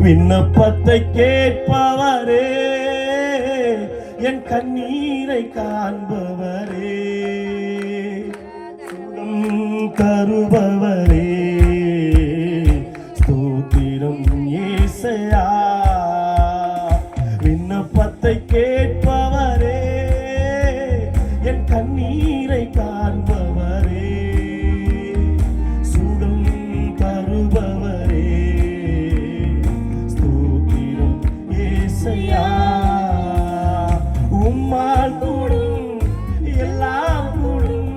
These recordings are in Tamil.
விண்ணப்பத்தை கேட்பவரே, என் கண்ணீரை காண்பவரே, சுகம் தருபவரே, ஸ்தோத்திரம் இயேசையா. விண்ணப்பத்தை கேட்பவரே, என் கண்ணீரை காண்பவரே, சுகம் தருபவரே, ஸ்தோத்திரம் இயேசையா. உம்மால் கூடும் எல்லாம் கூடும்,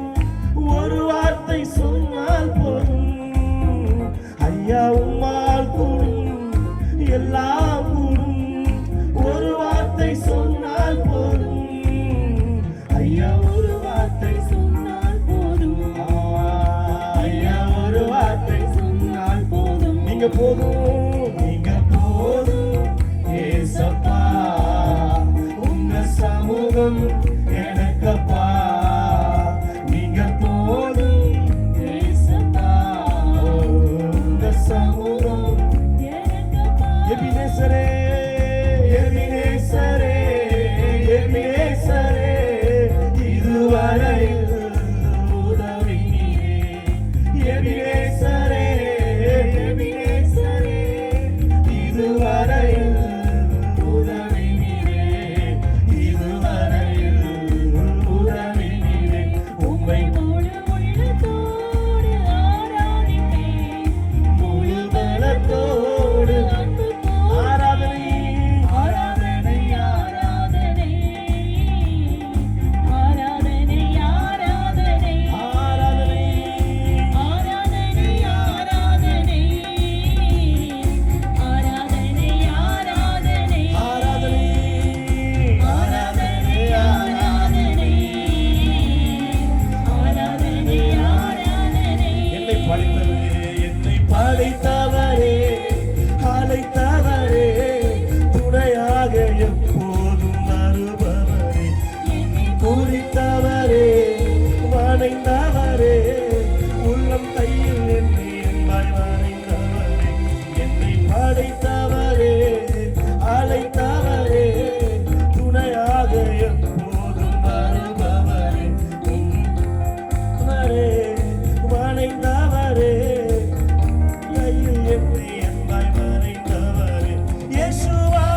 ஒரு வார்த்தை சொன்னால் போதும் ஐயா. உம்மால் கூடும் எல்லாம் கூடும், ஒரு வார்த்தை சொன்னால் போதும் ஐயா. ஒரு வார்த்தை சொன்னால் போதும் ஐயா. ஒரு வார்த்தை சொன்னால் போதும். நீங்க போதும், நீங்க போதும் ஏசப்பா. உங்க சமூகம் எனக்கப்பா. நீங்க போதும் ஏசப்பா. உங்க சமூகம் எனக்கப்பா. எபினேசரே, எபினேசரே, எபினேசரே, இதுவரையில் உதவி நீரே. எபினேசரே, எபினேசரே, இதுவரையில் உதவி நீரே. இதுவரையில் உதவி நீரே. உம்மை முழு உள்ளத்தோடு ஆராதிப்பேன், முழு பலத்தோடு அன்பு ஆராதனை ஆராதனை ஆராதனை ஆராதனை ஆராதனை ஆராதனை ஆராதனை ஆராதனை ஆராதனை ஆராதனை ஆராதனை ஆராதனை ஆராதனை ஆராதனை ஆராதனை ஆராதனை. என்னை படைத்தவரே, என்னை படைத்தவரே, அழைத்தவரே, துணையாக எப்போதும் வருபவரே, என்னை குறித்தவரே, வணைந்தவரே, உள்ளம் கையில் என்னை என்பாய் வரைந்தவரே. என்னை படைத்தவரே, அழைத்தவரே, துணையாக எப்போதும் வருபவரே, வரே, வணைந்தவரே, கையில் என்னை என்பாய் வரைந்தவரே. இயேசுவா,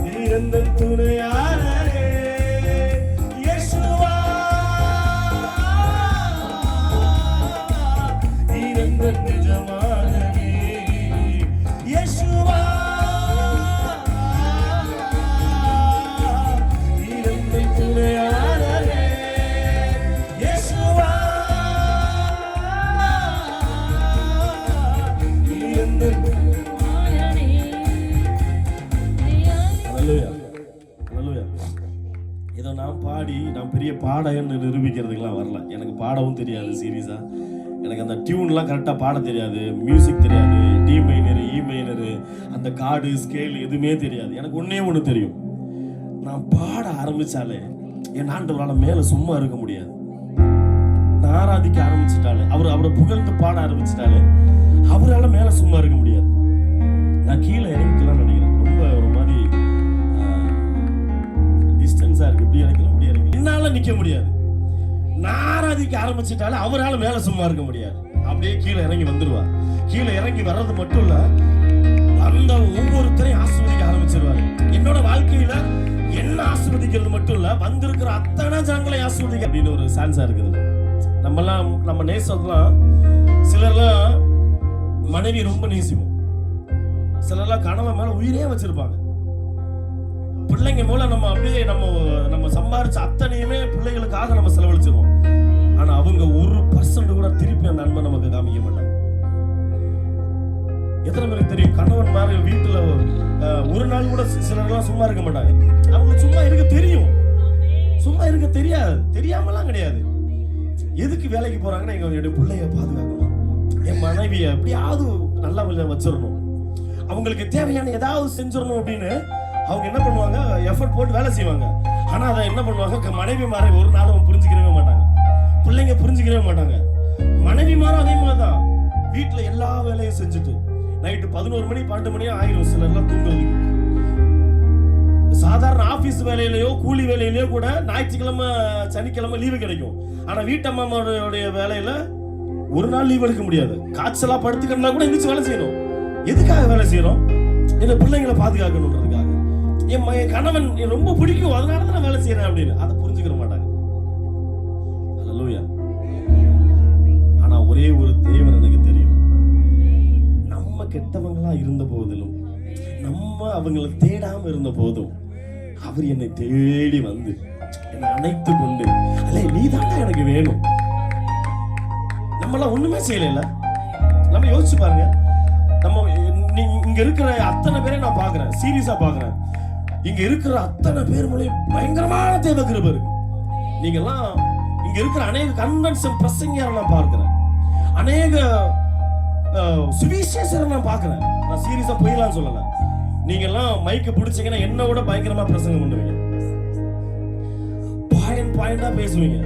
நீரந்தன் துணையாளரே. இயேசுவா, நீரந்தன் நிஜமானரே. இயேசுவா, நீரந்தன் துணையாளரே. இயேசுவா, நீரந்தன் Hallelujah. Hallelujah. ஏதோ நான் பாடி நான் பெரிய பாடகன்னு நிரூபிக்கிறதுக்கெல்லாம் வரல. எனக்கு பாடவும் தெரியாது சீரியஸா. எனக்கு அந்த டியூன்லாம் கரெக்டாக பாட தெரியாது, மியூசிக் தெரியாது, டி மைனர், இ மைனர், அந்த கார்டு ஸ்கேல் எதுவுமே தெரியாது. எனக்கு ஒன்றே ஒன்று தெரியும், நான் பாட ஆரம்பித்தாலே என் ஆண்டவரால் மேலே சும்மா இருக்க முடியாது. நான் ஆராதிக்க ஆரம்பிச்சிட்டாலே, அவரை புகழ்ந்து பாட ஆரம்பிச்சிட்டாலே அவரால் மேலே சும்மா இருக்க முடியாது. நான் கீழே இறங்கிக்கலாம் நினைக்கிறேன். ரொம்ப ஒரு மாதிரி டிஸ்டன்ஸாக இருக்குது. இப்படி இறங்கலாம், இப்படி இறங்கலாம், என்னால் நிற்க முடியாது. நான் ஆராதிக்க ஆரம்பிச்சிட்டாலே அவரால் மேலே சும்மா இருக்க முடியாது. அப்படியே கீழே இறங்கி வந்துடுவார். கீழே இறங்கி வர்றது மட்டும் இல்லை, அந்த ஒவ்வொருத்தரையும் ஆசீர்வதிக்க ஆரம்பிச்சிருவாரு. என்னோட வாழ்க்கையில என்ன ஆசீர்வதிக்கிறது மட்டும் இல்லை, வந்திருக்கிற அத்தனை ஜனங்களை ஆசீர்வதிக்க அப்படின்னு ஒரு சான்ஸா இருக்குது. நம்ம நேசம்லாம் சிலர்லாம் மனைவி ரொம்ப நேசிப்போம், சிலர்லாம் கணவன் மேல உயிரே வச்சிருப்பாங்க. பிள்ளைங்க மூலம் நம்ம அப்படியே நம்ம சம்பாரிச்ச அத்தனையுமே பிள்ளைகளுக்காக நம்ம செலவழிச்சிருவோம். ஆனா அவங்க 1% கூட திருப்பி அந்த அன்பை நமக்கு காமிக்க மாட்டாங்க. எத்தனை பேருக்கு தெரியும், கணவன் மாதிரி வீட்டுல ஒரு நாள் கூட சிலர்லாம் சும்மா இருக்க மாட்டாங்க. அவங்க சும்மா இருக்க தெரியும், சும்மா இருக்க தெரியாது, தெரியாமலாம் கிடையாது. எதுக்கு வேலைக்கு போறாங்கன்னா, எங்க பிள்ளைய பாதுகாக்கணும், என் மனைவியை எப்படியாவது நல்லா கொஞ்சம் வச்சிடணும், அவங்களுக்கு தேவையான ஏதாவது செஞ்சிடணும் அப்படின்னு அவங்க என்ன பண்ணுவாங்க, எஃபர்ட் போட்டு வேலை செய்வாங்க. ஆனா அதை என்ன பண்ணுவாங்க, மனைவி மாற ஒரு நாளும் புரிஞ்சுக்கவே மாட்டாங்க, பிள்ளைங்க புரிஞ்சுக்கவே மாட்டாங்க. மனைவி மாறும் அதே மாதிரிதான், வீட்டுல வேலையும் செஞ்சுட்டு நைட்டு 11 மணி 12 மணி ஆயிரும் சிலர்லாம் தூங்குறதுக்கு. சாதாரண ஆபீஸ் வேலையிலயோ கூலி வேலையிலயோ கூட ஞாயிற்றுக்கிழமை சனிக்கிழமை லீவு கிடைக்கும். ஆனா வீட்டம்மாவுடைய வேலையில ஒரு நாள் லீவ் எடுக்க முடியாது. காய்ச்சலா படுத்துக்கிட்டா கூட எந்திரிச்சு வேலை செய்யணும். எதுக்காக வேலை செய்யறோம்? என்ன பிள்ளைங்களை பாதுகாக்கணுன்றதுக்காக. என் கணவன் ரொம்ப பிடிக்கும், அதனாலதான் நான் வேலை செய்யறேன் அப்படின்னு அதை புரிஞ்சுக்கிற மாட்டாங்க. ஹல்லேலூயா. ஆனா ஒரே ஒரு தேவன் எனக்கு தெரியும். நம்ம கெட்டவங்களா இருந்த போதிலும், நம்ம அவங்களை தேடாம இருந்த போதும், அவர் என்னை தேடி வந்து என்னை அணைத்து கொண்டு, அல்ல நீ தாண்டா எனக்கு வேணும். நம்மளாம் ஒண்ணுமே செய்யல. நம்ம யோசிச்சு பாருங்க. நம்ம இங்க இருக்கிற அத்தனை பேரை நான் பாக்குறேன், சீரியஸா பாக்குறேன். இங்க இருக்கிற அத்தனை பேர் மூலம் பயங்கரமான தேவ கிருபை இருக்கு. நீங்க எல்லாம் இங்க இருக்கிற அநேக கன்வென்ஷன் பிரசங்கியாரை நான் பார்க்கிறேன், அநேக சுவிசேஷரை நான் பார்க்கிறேன். நான் சீரியஸா போயிடலாம் சொல்லல. நீங்க எல்லாம் மைக்க பிடிச்சீங்கன்னா என்ன விட பயங்கரமா பிரசங்கம் பண்ணுவீங்க, பாயிண்டா பேசுவீங்க.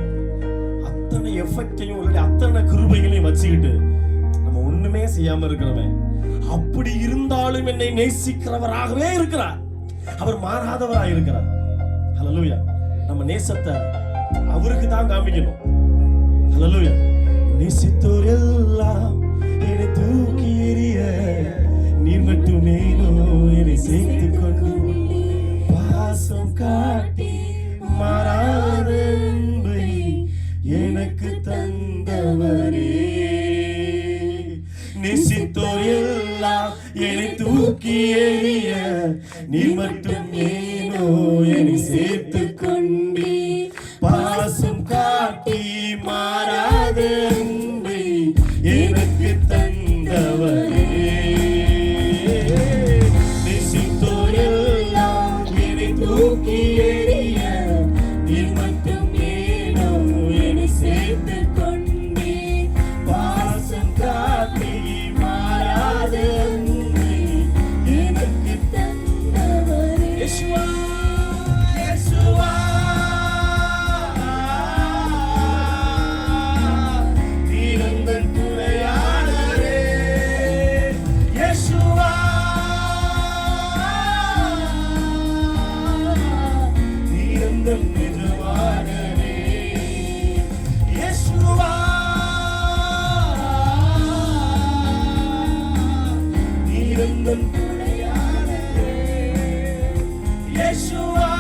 அத்தனை எஃபெக்டையும் அத்தனை கிருபைகளையும் வச்சுக்கிட்டு நம்ம ஒண்ணுமே செய்யாம இருக்கிறோமே. அப்படி இருந்தாலும் என்னை நேசிக்கிறவராகவே இருக்கிறார். அவர் மாறாதவராக இருக்கிறார். ஹல்லேலூயா. நம்ம நேசத்தை அவருக்கு தான் காமிக்கணும். ஹல்லேலூயா. நேசித்தோர் எல்லாம் என்னை தூக்கி எறிய, நீர் மட்டுமே என்னை சேர்த்து கொண்டு பாசம் காட்டி மாறாத அன்பை எனக்கு தந்தவரே. நேசித்தோர் எல்லாம் என்னை தூக்கி எறிய, நீ மட்டும் ஏனோ என்னை சேர்த்து கொண்டு பாசம் காட்டி மாறாத அன்பை எனக்கு தந்தவரே. நேசித்தோர் எல்லாம் என்னை தூக்கி எறிய, நீ மட்டும் ஏனோ என்னை சேர்த்து கொண்டு பாசம் காட்டி மாறாத அன்பை எனக்கு தந்தவரே. யேசுவா யேசுவா நீரந்தன் துணையாளரே. யேசுவா நீரந்தன் நிஜமானவரே. யேசுவா நீரந்தன் துணையாளரே. யேசுவா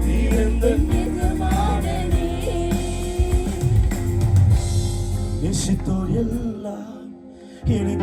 நீரந்தன் நிஜமானவரே. நேசித்தோர் எல்லாம் என்னை